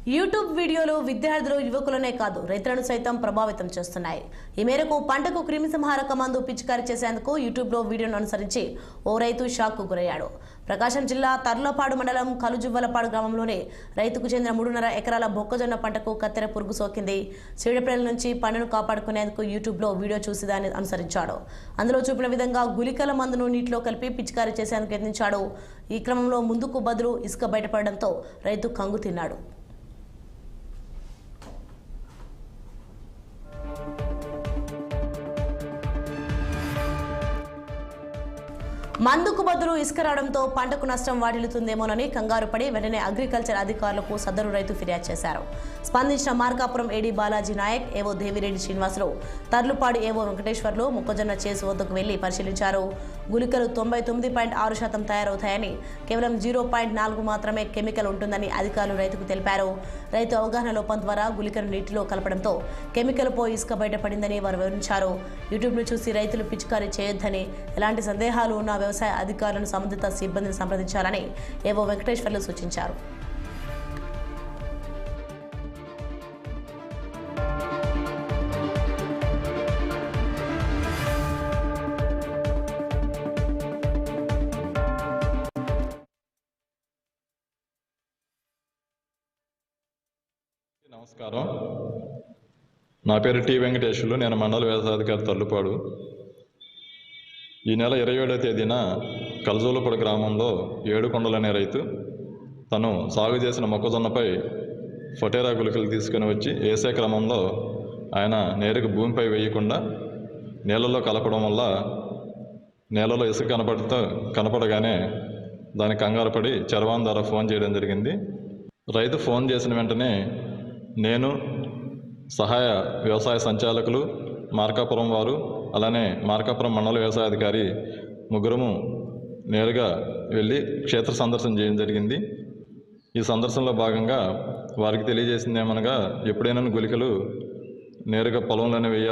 YouTube వీడియోలు విద్యార్థులు యువకులనే కాదు రైతులను సైతం ప్రభావితం చేస్తున్నాయి. ఈ మేరకు పంటకు క్రిమిసంహారక మందు పిచికారీ చేసేందుకు యూట్యూబ్లో వీడియోను అనుసరించి ఓ రైతు షాక్కు గురయ్యాడు. ప్రకాశం జిల్లా తర్లపాడు మండలం కలుజువ్వలపాడు గ్రామంలోని రైతుకు చెందిన 3.5 ఎకరాల మొక్కజొన్న పంటకు కత్తెర పురుగు సోకింది. చీడపీడల నుంచి పంటను కాపాడుకునేందుకు యూట్యూబ్లో వీడియో చూసి దాన్ని అనుసరించాడు. అందులో చూపిన విధంగా గుళికల మందును నీటిలో కలిపి పిచికారీ చేసేందుకు యత్నించాడు. ఈ క్రమంలో ముందుకు బదులు ఇసుక బయటపడడంతో రైతు కంగు తిన్నాడు. మందుకు బదులు ఇసుక రావడంతో పంటకు నష్టం వాటిల్లుతుందేమోనని కంగారు పడి వెంటనే అగ్రికల్చర్ అధికారులకు సదరు రైతు ఫిర్యాదు చేశారు. స్పందించిన మార్కాపురం ఏడీ బాలాజీ నాయక్, ఏవో దేవిరెడ్డి శ్రీనివాసులు, తర్లుపాడు ఏవో వెంకటేశ్వర్లు మొక్కజొన్న చేసు వద్దకు వెళ్లి పరిశీలించారు. గుళికలు 99.6% తయారవుతాయని, కేవలం 0.4 మాత్రమే కెమికల్ ఉంటుందని అధికారులు రైతుకు తెలిపారు. రైతు అవగాహన లోపం ద్వారా గుళికను నీటిలో కలపడంతో కెమికల్ పోయి ఇసుక బయటపడిందని వారు వివరించారు. యూట్యూబ్ను చూసి రైతులు పిచికారీ చేయొద్దని, ఎలాంటి సందేహాలు ఉన్న వ్యవసాయ అధికారులను సంబంధిత సిబ్బందిని సంప్రదించాలని ఏవో వెంకటేశ్వర్లు సూచించారు. నమస్కారం, నా పేరు టి వెంకటేశ్వర్లు. నేను మండల వ్యవసాయాధికారి తర్లుపాడు. ఈ నెల 27వ తేదీన కలుజువ్వలపాడు గ్రామంలో ఏడుకొండలు అనే రైతు తను సాగు చేసిన మొక్కజొన్నపై ఫొటేరా గుళికలు తీసుకుని వచ్చి వేసే క్రమంలో ఆయన నేరుగా భూమిపై వేయకుండా నీళ్ళలో కలపడం వల్ల నేలలో ఇసుక కనపడగానే దానికి కంగారు పడి చరవాణి ద్వారా ఫోన్ చేయడం జరిగింది. రైతు ఫోన్ చేసిన వెంటనే నేను, సహాయ వ్యవసాయ సంచాలకులు, మార్కాపురం వారు, అలానే మార్కాపురం మండల వ్యవసాయాధికారి ముగ్గురము నేరుగా వెళ్ళి క్షేత్ర సందర్శన చేయడం జరిగింది. ఈ సందర్శనలో భాగంగా వారికి తెలియజేసింది ఏమనగా, ఎప్పుడైనా గుళికలు నేరుగా పొలంలోనే వేయాలి